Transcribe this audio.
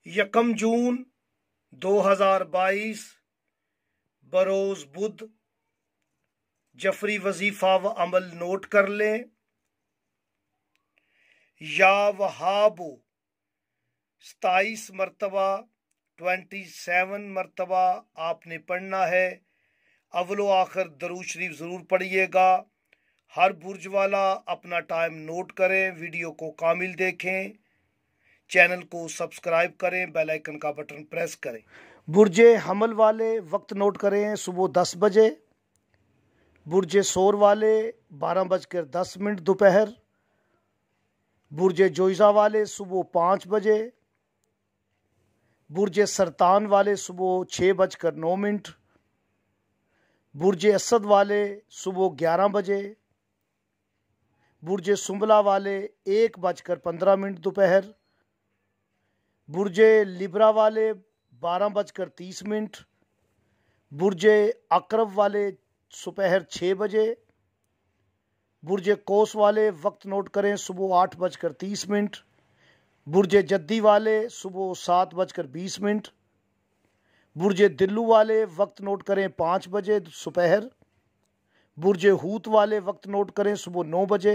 यकम जून 2022 बरोज बुध। जफरी वजीफा व अमल नोट कर लें। या वहाबो 27 मरतबा 27 मरतबा आपने पढ़ना है। अव्वलो आखिर दरूद शरीफ ज़रूर पढ़िएगा। हर बुर्ज वाला अपना टाइम नोट करें, वीडियो को कामिल देखें, चैनल को सब्सक्राइब करें, बेल आइकन का बटन प्रेस करें। बुर्जे हमल वाले वक्त नोट करें, सुबह 10 बजे। बुर्जे सोर वाले 12:10 दोपहर। बुर्जे जोइज़ा वाले सुबह 5 बजे। बुर्जे सरतान वाले सुबह 6:09। बुर्जे असद वाले सुबह 11 बजे। बुर्जे सुंबला वाले 1:15 दोपहर। बुर्जे लिब्रा वाले 12:30। बुर्जे अकरब वाले दोपहर 6 बजे। बुर्जे कोस वाले वक्त नोट करें, सुबह 8:30। बुर्जे जद्दी वाले सुबह 7:20। बुर्जे दिल्लू वाले वक्त नोट करें 5 बजे दोपहर। बुर्जे हूत वाले वक्त नोट करें सुबह 9 बजे।